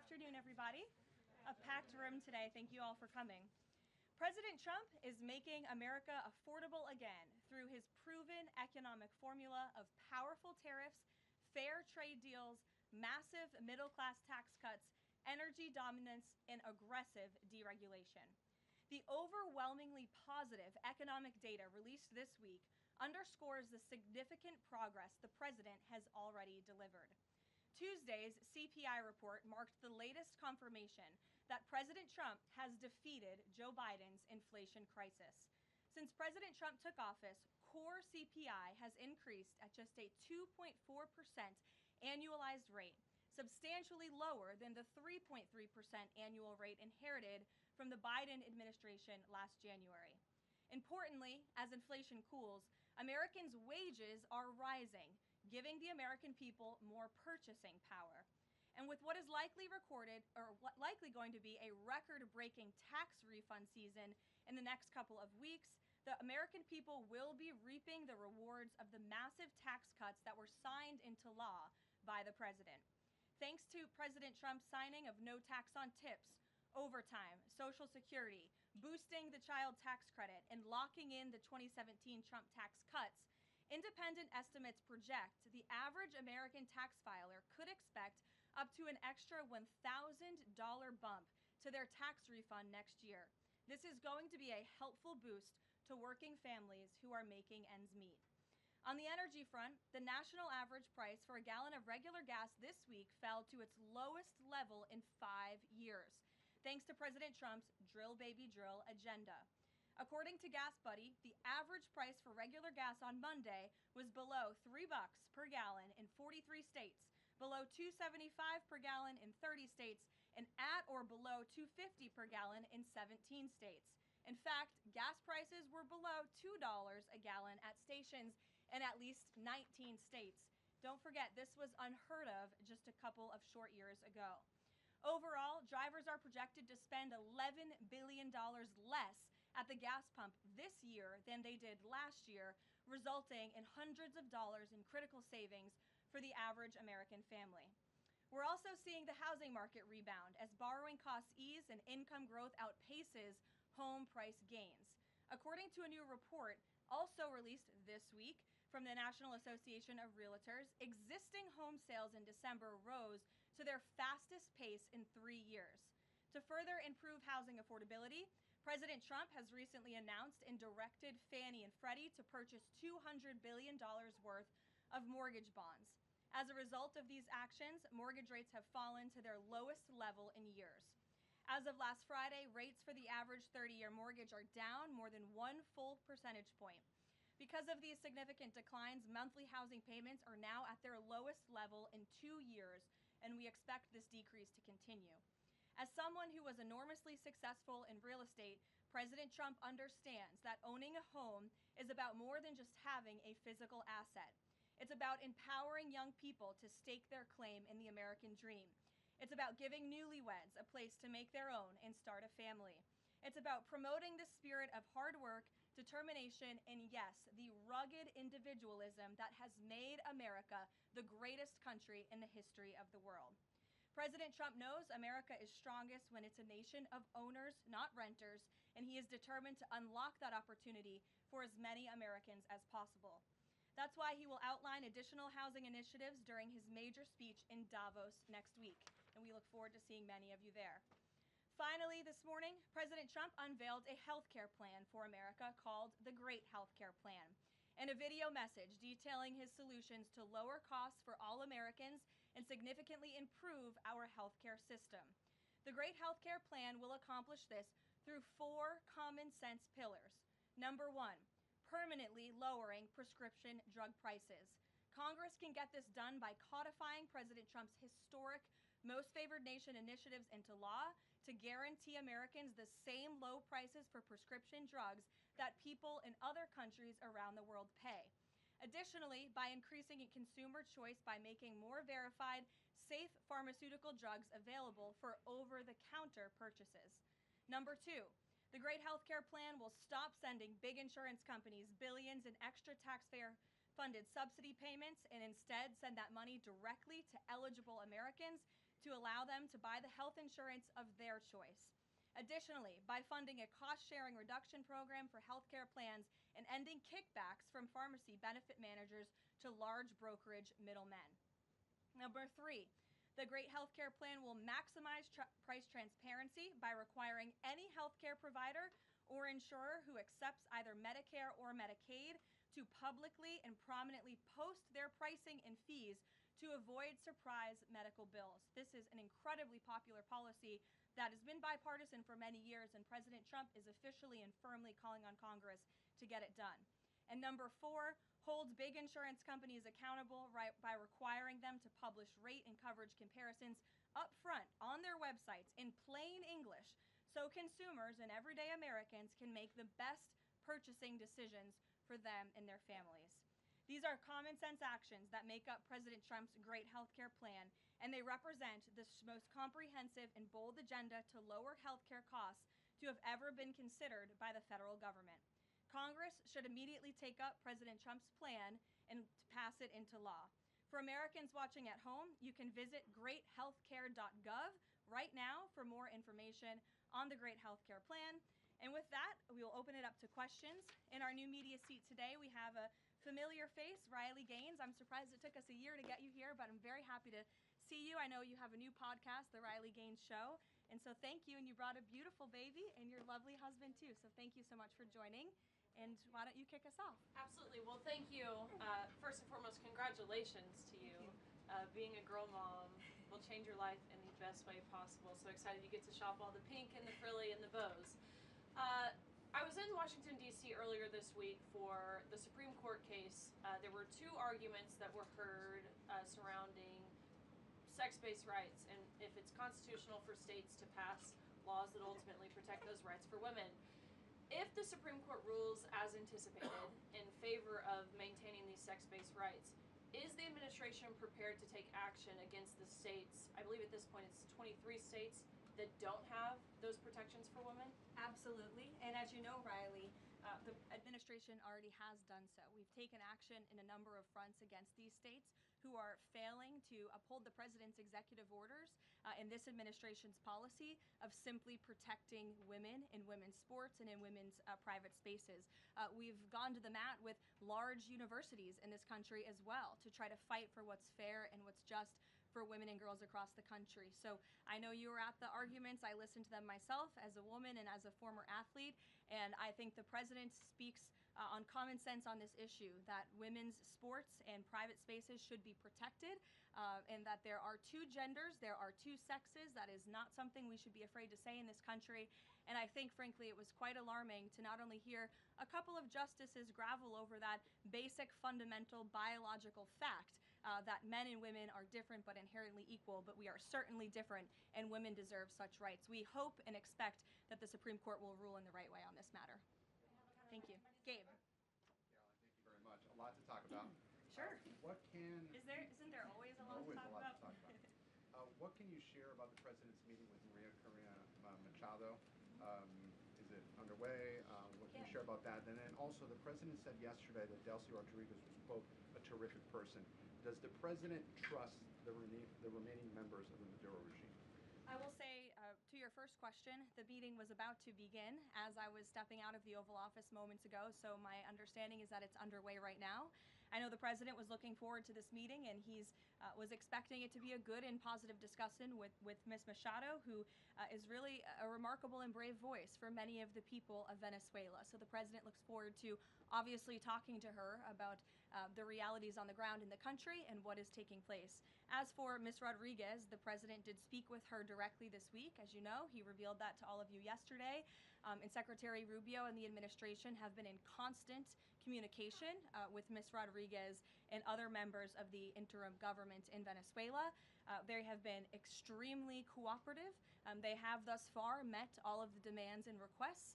afternoon, everybody. A packed room today. Thank you all for coming. President Trump is making America affordable again through his proven economic formula of powerful tariffs, fair trade deals, massive middle-class tax cuts, energy dominance, and aggressive deregulation. The overwhelmingly positive economic data released this week underscores the significant progress the president has already delivered. Tuesday's CPI report marked the latest confirmation that President Trump has defeated Joe Biden's inflation crisis. Since President Trump took office, core CPI has increased at just a 2.4% annualized rate, substantially lower than the 3.3% annual rate inherited from the Biden administration last January. Importantly, as inflation cools, Americans' wages are rising, giving the American people more purchasing power. And with what is likely going to be a record-breaking tax refund season in the next couple of weeks, the American people will be reaping the rewards of the massive tax cuts that were signed into law by the president. Thanks to President Trump's signing of no tax on tips, overtime, Social Security, boosting the child tax credit, and locking in the 2017 Trump tax cuts, independent estimates project the average American tax filer could expect up to an extra $1,000 bump to their tax refund next year. This is going to be a helpful boost to working families who are making ends meet. On the energy front, the national average price for a gallon of regular gas this week fell to its lowest level in 5 years, thanks to President Trump's drill baby drill agenda. According to Gas Buddy, the average price for regular gas on Monday was below $3 per gallon in 43 states, below $2.75 per gallon in 30 states, and at or below $2.50 per gallon in 17 states. In fact, gas prices were below $2 a gallon at stations in at least 19 states. Don't forget, this was unheard of just a couple of short years ago. Overall, drivers are projected to spend $11 billion less at the gas pump this year than they did last year, resulting in hundreds of dollars in critical savings for the average American family. We're also seeing the housing market rebound as borrowing costs ease and income growth outpaces home price gains. According to a new report also released this week from the National Association of Realtors, existing home sales in December rose to their fastest pace in 3 years. To further improve housing affordability, President Trump has recently announced and directed Fannie and Freddie to purchase $200 billion worth of mortgage bonds. As a result of these actions, mortgage rates have fallen to their lowest level in years. As of last Friday, rates for the average 30-year mortgage are down more than 1 full percentage point. Because of these significant declines, monthly housing payments are now at their lowest level in 2 years, and we expect this decrease to continue. As someone who was enormously successful in real estate, President Trump understands that owning a home is about more than just having a physical asset. It's about empowering young people to stake their claim in the American dream. It's about giving newlyweds a place to make their own and start a family. It's about promoting the spirit of hard work, determination, and yes, the rugged individualism that has made America the greatest country in the history of the world. President Trump knows America is strongest when it's a nation of owners, not renters, and he is determined to unlock that opportunity for as many Americans as possible. That's why he will outline additional housing initiatives during his major speech in Davos next week, and we look forward to seeing many of you there. Finally, this morning, President Trump unveiled a health care plan for America called the Great Health Care Plan, and a video message detailing his solutions to lower costs for all Americans and significantly improve our health care system. The Great Health Care Plan will accomplish this through 4 common sense pillars. Number 1, permanently lowering prescription drug prices. Congress can get this done by codifying President Trump's historic Most Favored Nation initiatives into law to guarantee Americans the same low prices for prescription drugs that people in other countries around the world pay. Additionally, by increasing consumer choice by making more verified, safe pharmaceutical drugs available for over-the-counter purchases. Number 2, the Great Healthcare Plan will stop sending big insurance companies billions in extra taxpayer-funded subsidy payments and instead send that money directly to eligible Americans to allow them to buy the health insurance of their choice. Additionally, by funding a cost-sharing reduction program for healthcare plans and ending kickbacks from pharmacy benefit managers to large brokerage middlemen. Number 3, the Great Healthcare Plan will maximize price transparency by requiring any healthcare provider or insurer who accepts either Medicare or Medicaid to publicly and prominently post their pricing and fees to avoid surprise medical bills. This is an incredibly popular policy that has been bipartisan for many years, and President Trump is officially and firmly calling on Congress to get it done. And number 4, holds big insurance companies accountable by requiring them to publish rate and coverage comparisons up front on their websites in plain English so consumers and everyday Americans can make the best purchasing decisions for them and their families. These are common sense actions that make up President Trump's great healthcare plan, and they represent the most comprehensive and bold agenda to lower healthcare costs to have ever been considered by the federal government. Congress should immediately take up President Trump's plan and pass it into law. For Americans watching at home, you can visit greathealthcare.gov right now for more information on the Great Healthcare Plan. And with that, we will open it up to questions. In our new media seat today, we have a familiar face, Riley Gaines. I'm surprised it took us a year to get you here, but I'm very happy to see you. I know you have a new podcast, The Riley Gaines Show, and so thank you. And you brought a beautiful baby and your lovely husband too, so thank you so much for joining. And why don't you kick us off? Absolutely. Well, thank you. First and foremost, congratulations to you. Being a girl mom will change your life in the best way possible. So excited you get to shop all the pink and the frilly and the bows. I was in Washington, D.C. earlier this week for the Supreme Court case. There were 2 arguments that were heard surrounding sex-based rights and if it's constitutional for states to pass laws that ultimately protect those rights for women. If the Supreme Court rules as anticipated in favor of maintaining these sex-based rights, is the administration prepared to take action against the states? I believe at this point it's 23 states that don't have those protections for women? Absolutely. And as you know, Riley, the administration already has done so. We've taken action in a number of fronts against these states who are failing to uphold the president's executive orders in this administration's policy of simply protecting women in women's sports and in women's private spaces. We've gone to the mat with large universities in this country as well to try to fight for what's fair and what's just for women and girls across the country. So I know you were at the arguments. I listened to them myself as a woman and as a former athlete, and I think the president speaks on common sense on this issue, that women's sports and private spaces should be protected, and that there are 2 genders, there are 2 sexes. That is not something we should be afraid to say in this country. And I think, frankly, it was quite alarming to not only hear a couple of justices gravel over that basic, fundamental, biological fact that men and women are different but inherently equal, but we are certainly different, and women deserve such rights. We hope and expect that the Supreme Court will rule in the right way on this matter. Thank you. Gabe. Karoline, thank you very much. A lot to talk about. Sure. Isn't there always a lot to talk about? What can you share about the president's meeting with Maria Corina Machado? Is it underway? What can you share about that? And then also, the president said yesterday that Delcy Rodríguez was, quote, a terrific person. Does the president trust the remaining members of the Maduro regime? I will say, to your first question, the meeting was about to begin as I was stepping out of the Oval Office moments ago, so my understanding is that it's underway right now. I know the president was looking forward to this meeting, and he's was expecting it to be a good and positive discussion with Ms. Machado, who is really a remarkable and brave voice for many of the people of Venezuela. So the president looks forward to obviously talking to her about the realities on the ground in the country and what is taking place. As for Ms. Rodríguez, the president did speak with her directly this week. As you know, he revealed that to all of you yesterday. And Secretary Rubio and the administration have been in constant communication with Ms. Rodríguez and other members of the interim government in Venezuela. They have been extremely cooperative. They have thus far met all of the demands and requests